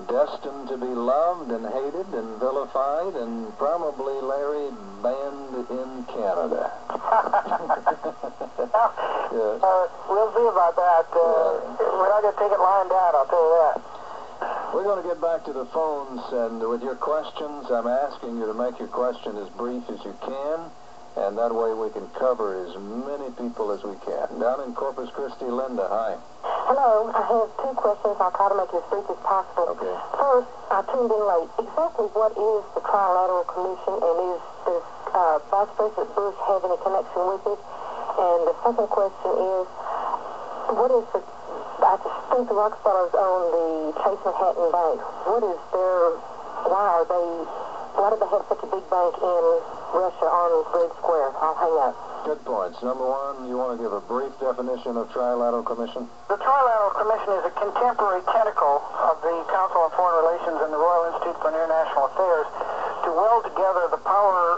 destined to be loved and hated and vilified and probably, Larry, banned in Canada. Yes. We'll see about that. We're not going to take it lying down, I'll tell you that. We're going to get back to the phones, and with your questions, I'm asking you to make your question as brief as you can, and that way we can cover as many people as we can. Down in Corpus Christi, Linda, hi. Hello, I have two questions. I'll try to make it as brief as possible. Okay. First, I tuned in late. Exactly what is the Trilateral Commission, and does Vice President Bush have any connection with it? And the second question is, what is the, I think the Rockefellers own the Chase Manhattan Bank. What is their, why do they have such a big bank in Russia on Red Square? I'll hang up. Good points. Number one, you want to give a brief definition of Trilateral Commission? The Trilateral Commission is a contemporary tentacle of the Council on Foreign Relations and the Royal Institute for International Affairs to weld together the power,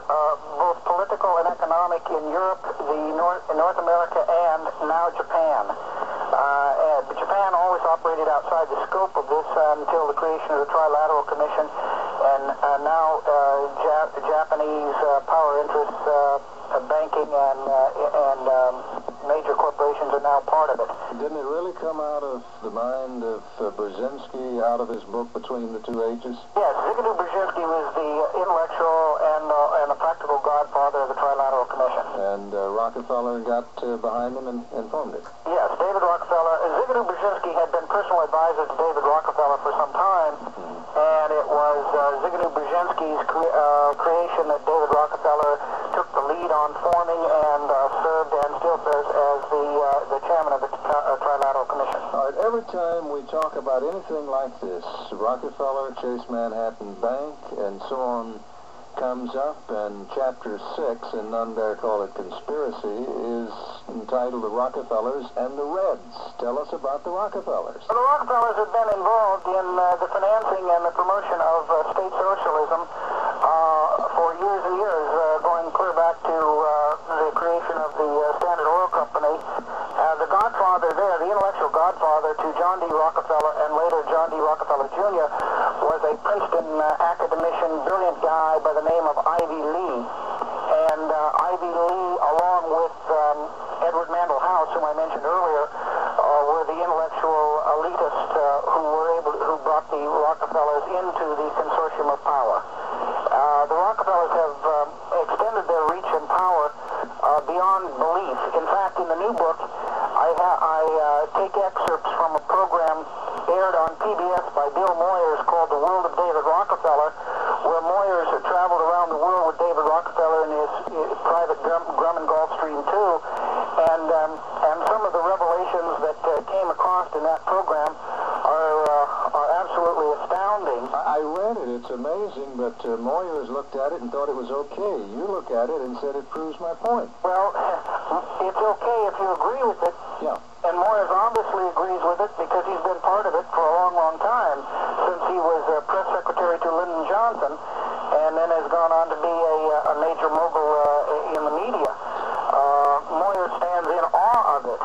both political and economic, in Europe, North America, and now Japan. Japan always operated outside the scope of this until the creation of the Trilateral Commission, and now Japanese power interests, banking, and major corporations are now part of it. Didn't it really come out of the mind of Brzezinski, out of his book Between the Two Ages? Yes, Zygmunt Brzezinski was the intellectual and the practical godfather of the Trilateral Commission. And Rockefeller got behind him and formed it. Yes, David Rockefeller. Zygmunt Brzezinski had been personal advisor to David Rockefeller for some time, and it was Zygmunt Brzezinski's creation that David Rockefeller took the lead on forming and served and still serves as the chairman of the Trilateral Commission. All right, every time we talk about anything like this, Rockefeller, Chase Manhattan Bank, and so on, comes up, and Chapter 6, and none dare call it Conspiracy, is entitled The Rockefellers and the Reds. Tell us about the Rockefellers. Well, the Rockefellers have been involved in the financing and the promotion of state socialism for years and years, going clear back to the creation of the Standard Oil Company. The godfather there, the intellectual godfather to John D. Rockefeller and later John D. Rockefeller Jr., was a Princeton academician, brilliant guy by the name of Ivy Lee. And Ivy Lee, along with Edward Mandell House, whom I mentioned earlier, were the intellectual elitists who brought the Rockefellers into the consortium of power. The Rockefellers have extended their reach and power beyond belief. In fact, in the new book, I take excerpts from a program aired on PBS by Bill Moyers called The World of David Rockefeller, where Moyers had traveled around the world with David Rockefeller in his private Grumman Gulfstream II, and some of the revelations that came across in that program are absolutely astounding. I read it. It's amazing, but Moyers looked at it and thought it was okay. You look at it and said it proves my point. Well, it's okay if you agree with it. Yeah. And Moyers obviously agrees with it because he's been part of it for a long, long time, since he was press secretary to Lyndon Johnson, and then has gone on to be a major mogul in the media. Moyers stands in awe of it.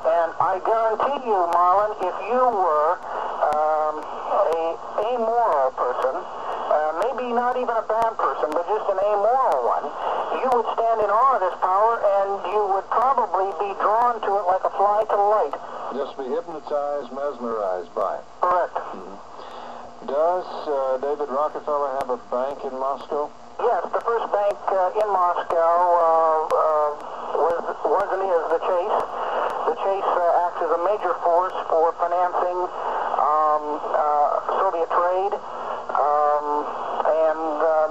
And I guarantee you, Marlon, if you were a amoral person, maybe not even a bad person, but just an amoral one, you would stand in awe of this power, and you would probably be drawn to it like a fly to the light. Just be hypnotized, mesmerized by it. Correct. Mm-hmm. Does David Rockefeller have a bank in Moscow? Yes, the first bank in Moscow was and is the Chase. The Chase acts as a major force for financing Soviet trade, and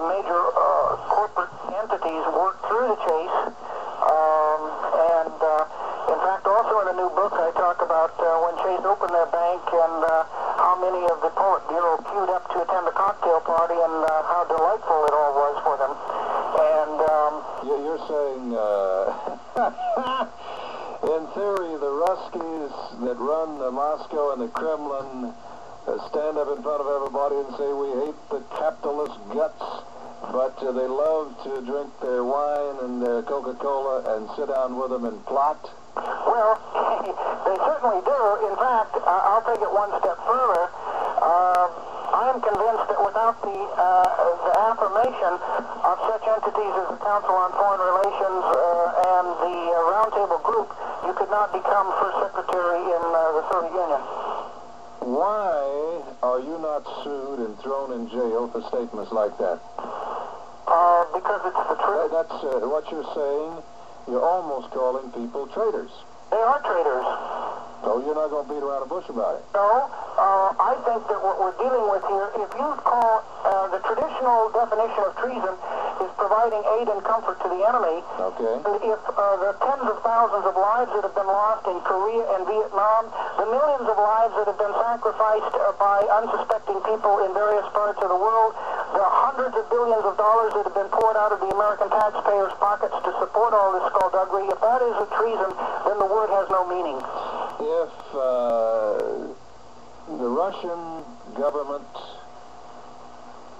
major corporate entities work through the Chase. In fact, also in the new book, I talk about when Chase opened their bank and how many of the Politburo queued up to attend the cocktail party, and how delightful it all was for them. And you're saying, in theory, the Ruskies that run Moscow and the Kremlin stand up in front of everybody and say, we hate the capitalist guts, but they love to drink their wine and their Coca-Cola and sit down with them and plot? Well, they certainly do. In fact, I'll take it one step further. I without the affirmation of such entities as the Council on Foreign Relations and the Roundtable Group, you could not become First Secretary in the Soviet Union. Why are you not sued and thrown in jail for statements like that? Because it's the truth. That's what you're saying. You're almost calling people traitors. They are traitors. So you're not going to beat around the bush about it? No. I think that what we're dealing with here, if you call the traditional definition of treason is providing aid and comfort to the enemy. Okay. And if the tens of thousands of lives that have been lost in Korea and Vietnam, the millions of lives that have been sacrificed by unsuspecting people in various parts of the world, the hundreds of billions of dollars that have been poured out of the American taxpayers' pockets to support all this skullduggery, if that is a treason, then the word has no meaning. If the Russian government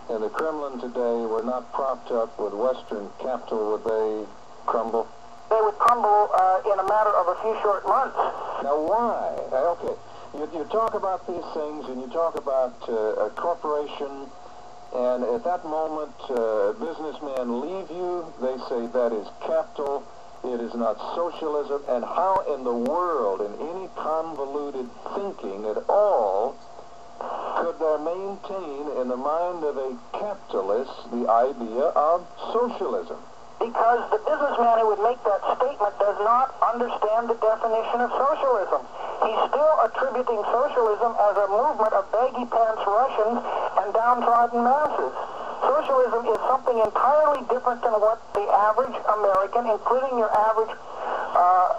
and the Kremlin today were not propped up with Western capital, would they crumble? They would crumble in a matter of a few short months. Now, why? Okay, you talk about these things, and you talk about a corporation, and at that moment, businessmen leave you. They say that is capital. It is not socialism. And how in the world, in any convoluted thinking at all, could there maintain in the mind of a capitalist the idea of socialism? Because the businessman who would make that statement does not understand the definition of socialism. He's still attributing socialism as a movement of baggy pants Russians and downtrodden masses. Socialism is something entirely different than what the average American, including your average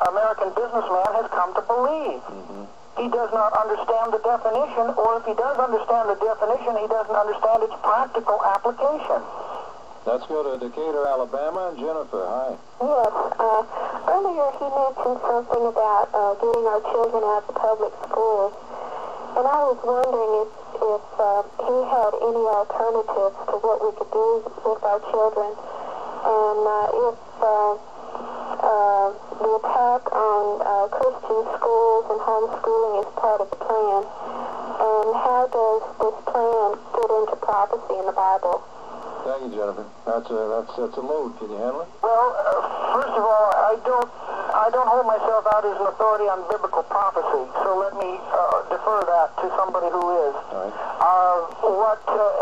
American businessman, has come to believe. Mm-hmm. He does not understand the definition, or if he does understand the definition, he doesn't understand its practical application. Let's go to Decatur, Alabama. Jennifer, hi. Yes. Earlier he mentioned something about getting our children out of public schools. And I was wondering if he had any alternatives to what we could do with our children. And if the attack on Christian schools and homeschooling is part of the plan. And how does this plan fit into prophecy in the Bible? Thank you, Jennifer. That's a load. Can you handle it? Well, first of all, I don't hold myself out as an authority on biblical prophecy, so let me defer that to somebody who is. All right.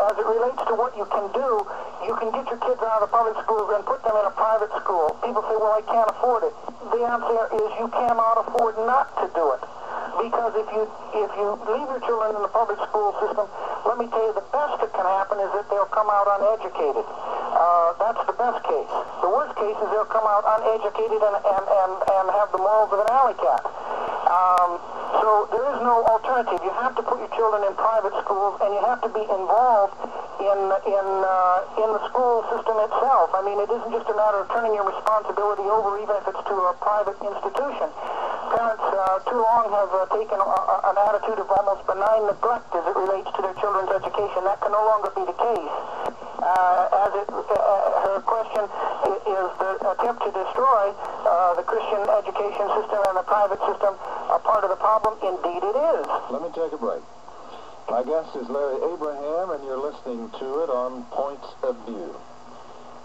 As it relates to what you can do, you can get your kids out of the public schools and put them in a private school. People say, well, I can't afford it. The answer is you cannot afford not to do it. Because if you leave your children in the public school system, let me tell you, the best that can happen is that they'll come out uneducated. That's the best case. The worst case is they'll come out uneducated and have the morals of an alley cat. So there is no alternative. You have to put your children in private schools, and you have to be involved in the school system itself. I mean, it isn't just a matter of turning your responsibility over, even if it's to a private institution. Parents too long have taken an attitude of almost benign neglect as it relates to their children's education. That can no longer be the case. Her question is the attempt to destroy the Christian education system and the private system a part of the problem. Indeed it is. Let me take a break. My guest is Larry Abraham, and you're listening to it on Points of View.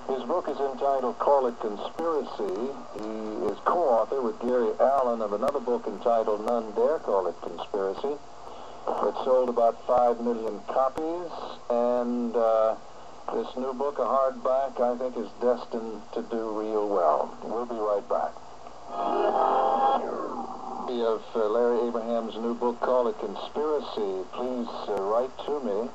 His book is entitled Call It Conspiracy. He is co-author with Gary Allen of another book entitled None Dare Call It Conspiracy. It sold about 5 million copies, and this new book, a hardback, I think is destined to do real well. We'll be right back. Of Larry Abraham's new book, Call It Conspiracy, please write to me.